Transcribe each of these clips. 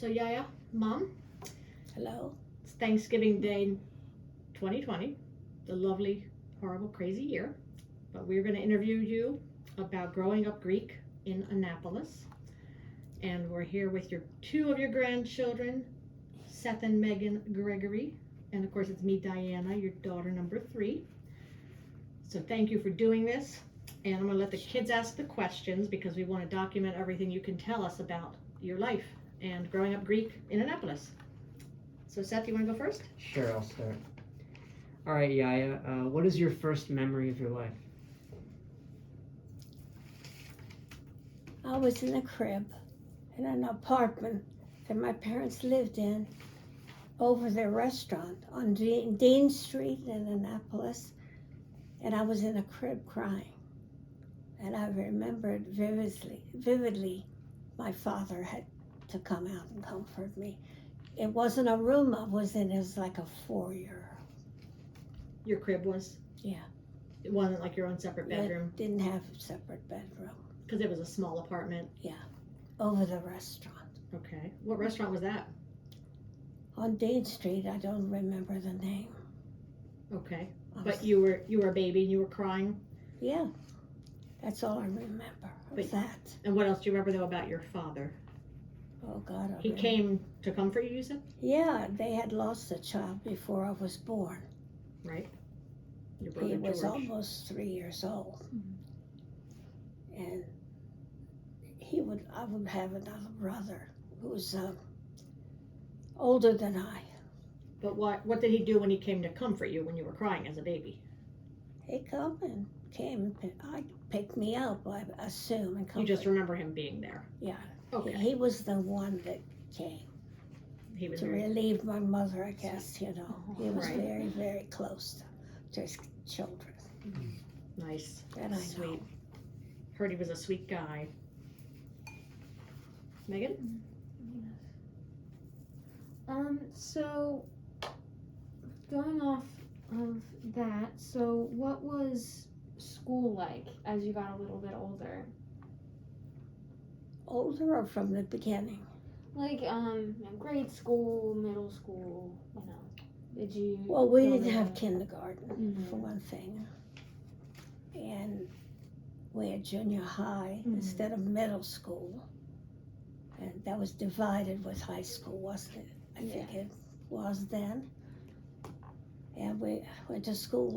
So Yaya, Mom, Hello. it's Thanksgiving Day 2020, the lovely, horrible, crazy year. But we're going to interview you about growing up Greek in Annapolis. And we're here with two of your grandchildren, Seth and Megan Gregory. And of course, it's me, Diana, your daughter number 3. So thank you for doing this. And I'm going to let the kids ask the questions because we want to document everything you can tell us about your life and growing up Greek in Annapolis. So Seth, you want to go first? Sure, I'll start. All right, Yaya, what is your first memory of your life? I was in a crib in an apartment that my parents lived in over their restaurant on Dean Street in Annapolis. And I was in a crib crying. And I remembered vividly my father had to come out and comfort me. It wasn't a room I was in, it was like a foyer. Your crib was? Yeah. It wasn't like your own separate bedroom? It didn't have a separate bedroom. Because it was a small apartment? Yeah, over the restaurant. Okay. What restaurant was that? On Dean Street, I don't remember the name. Okay. But you were a baby and you were crying? Yeah, that's all I remember of that. And what else do you remember though about your father? Oh God, He came to comfort you, you said? Yeah, they had lost a child before I was born. Right. Your brother He was George. almost 3 years old. And I would have another brother who was older than I. But what did he do when he came to comfort you when you were crying as a baby? He came and picked me up, I assume, and comforted. You just remember him being there? Yeah. Okay. He was the one that came He was to very... relieve my mother, I guess, you know. He was Right. very, very close to his children. Nice. That I Sweet. know. Heard he was a sweet guy. Megan? So going off of that, so what was school like as you got a little bit older? Older or from the beginning? Like, grade school, middle school, did you... Well, we go didn't to- have kindergarten, Mhm. for one thing. And we had junior high Mhm. instead of middle school. And that was divided with high school, wasn't it? I think it was then. And we went to school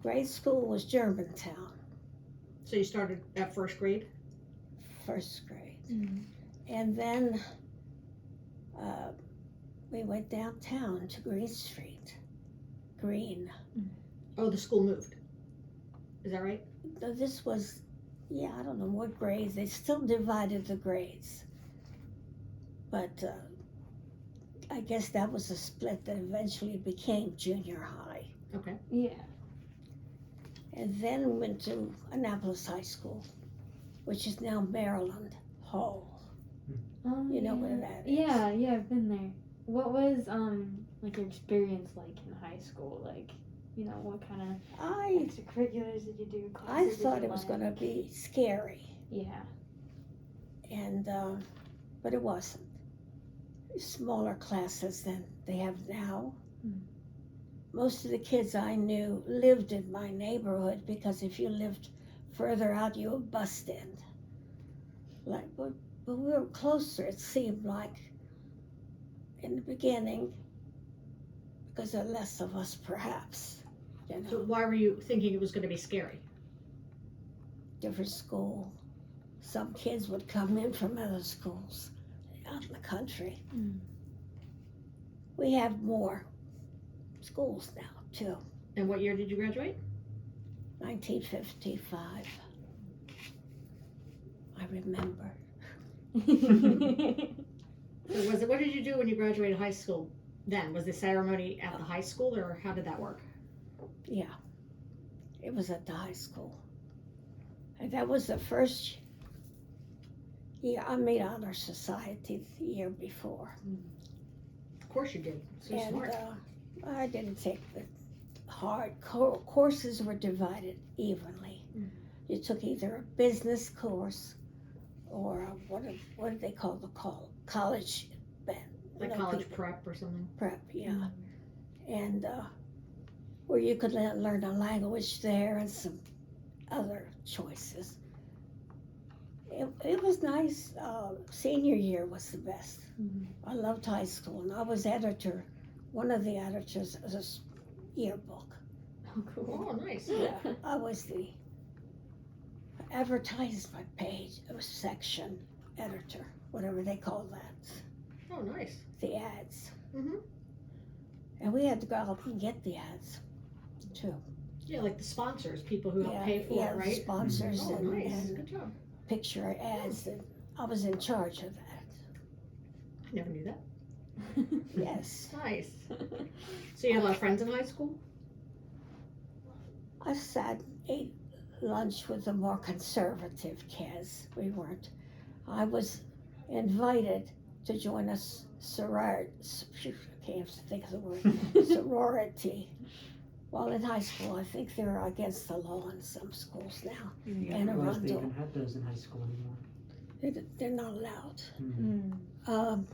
grade school was Germantown, So you started at first grade? first grade. Mhm. And then we went downtown to Green Street. Green. Oh, the school moved. Is that right? This was, I don't know what grades. They still divided the grades. But I guess that was a split that eventually became junior high. Okay. Yeah. And then went to Annapolis High School, which is now Maryland Hall. You know where that is? Yeah, I've been there. What was, like, your experience like in high school? Like, what kind of I extracurriculars did you do? I Classes did thought you it was like? going to be scary, Yeah. and but it wasn't. Smaller classes than they have now. Most of the kids I knew lived in my neighborhood because if you lived further out, you were bussed in. But we were closer, it seemed like, in the beginning, because there were less of us, perhaps. So why were you thinking it was going to be scary? Different school. Some kids would come in from other schools out in the country. We have more schools now, too. And what year did you graduate? 1955. I remember. So what did you do when you graduated high school then? Was the ceremony at the high school or how did that work? Yeah, it was at the high school. And that was the first year I made honor society the year before. Of course you did. So And smart. I didn't take the hard courses were divided evenly. You took either a business course or what do they call college band? Like college prep or something. Prep, yeah. And where you could learn a language there and some other choices. It was nice. Senior year was the best. I loved high school, and I was one of the editors of this yearbook. Oh, cool. Oh, nice. Yeah, I was the advertisement page, section editor, whatever they call that, Oh, nice. the ads. Mhm. And we had to go out and get the ads, too. Yeah, like the sponsors, people who help pay for it, right? Sponsors Oh, nice. and Good job. picture ads, and I was in charge of that. I never knew that. Yes. Nice. So you had a lot of friends in high school? I ate lunch with the more conservative kids. We weren't. I was invited to join a can't think of the word, sorority. Well, in high school, I think they're against the law in some schools now. Yeah, And I realized they Arundel. even had those in high school anymore. They're not allowed. Mm.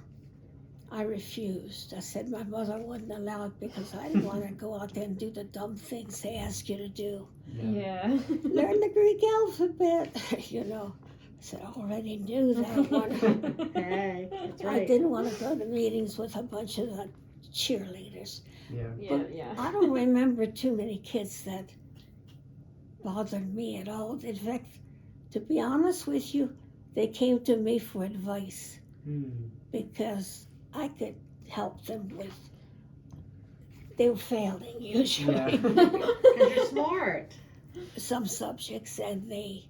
I refused. I said my mother wouldn't allow it because I didn't want to go out there and do the dumb things they ask you to do. Yeah. Learn the Greek alphabet, you know. I said, I already knew that one. Hey, that's I right. didn't want to go to meetings with a bunch of cheerleaders. Yeah. Yeah, yeah. I don't remember too many kids that bothered me at all. In fact, to be honest with you, they came to me for advice because I could help them with, they were failing usually, Yeah. Because you're smart. some subjects, and they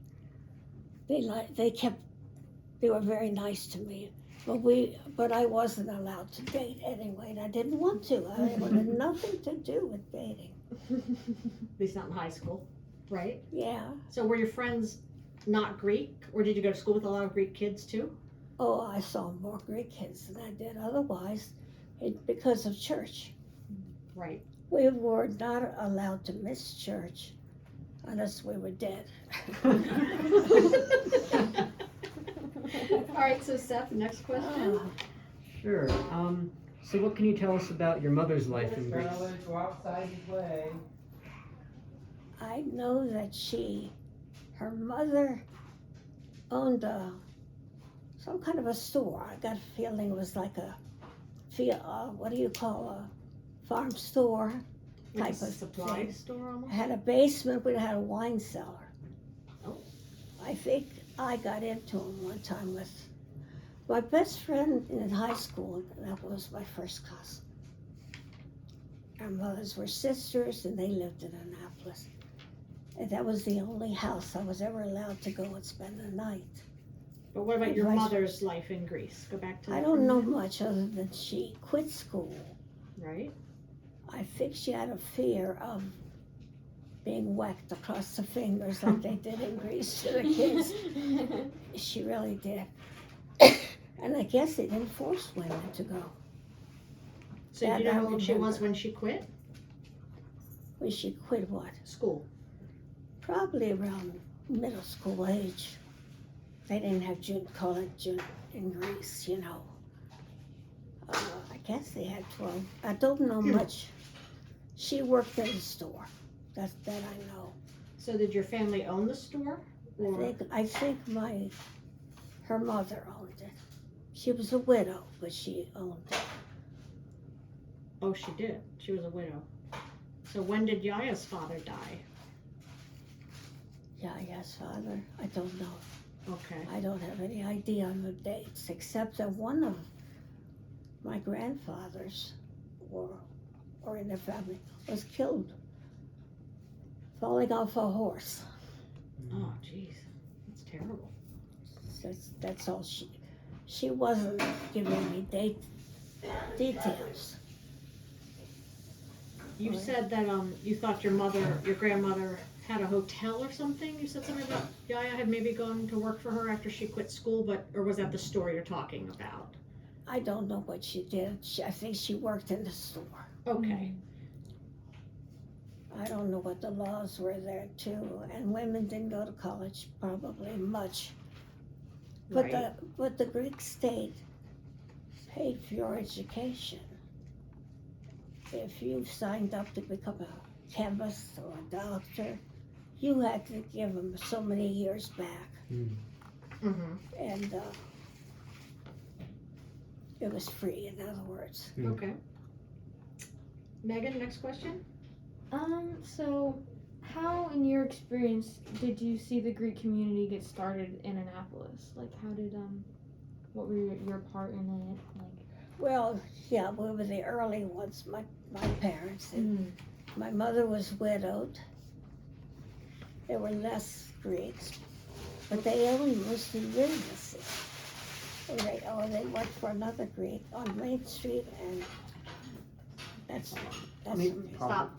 were very nice to me. But I wasn't allowed to date anyway, and I didn't want to. I wanted nothing to do with dating. At least not in high school, right? Yeah. So were your friends not Greek, or did you go to school with a lot of Greek kids too? Oh, I saw more Greek kids than I did otherwise, because of church. Right. We were not allowed to miss church unless we were dead. All right, so Seth, next question. Sure. So what can you tell us about your mother's life in Greece? Go outside and play. I know that her mother owned some kind of a store. I got a feeling it was like what do you call a farm store Like type a of supply thing. store almost? It had a basement, but it had a wine cellar. Oh. I think I got into them one time with my best friend in high school. That was my first cousin. Our mothers were sisters, and they lived in Annapolis. And that was the only house I was ever allowed to go and spend the night. But what about your Advice- mother's life in Greece? Go back to that I for a don't know minute. much other than she quit school. Right? I think she had a fear of being whacked across the fingers like they did in Greece to the kids. She really did. And I guess they didn't force women to go. So That you know I how old she was remember. when she quit When she quit what? school? Probably around middle school age. They didn't have college in Greece, you know. I guess they had 12. I don't know much. She worked in the store. That I know. So did your family own the store? Or I think her mother owned it. She was a widow, but she owned it. oh, she did. She was a widow. So when did Yaya's father die? Yaya's father, I don't know. Okay. I don't have any idea on the dates, except that one of my grandfathers, or in their family, was killed falling off a horse. Oh, jeez. That's terrible. That's all she wasn't giving me details. You Right. said that you thought your grandmother had a hotel or something. You said something about Yaya had maybe gone to work for her after she quit school, or was that the store you're talking about? I don't know what she did. I think she worked in the store. Okay. I don't know what the laws were there too, and women didn't go to college probably much. But Right. the Greek state paid for your education. If you signed up to become a chemist or a doctor, you had to give them so many years back, Mm-hmm. and it was free. In other words, Mm. Okay. Megan, next question. So how, in your experience, did you see the Greek community get started in Annapolis? Like, how did, what were your part in it? Like, well, yeah, we were the early ones. My parents. And my mother was widowed. There were less Greeks, but they only mostly lived in the city. They worked for another Greek on Main Street, and that's Stop.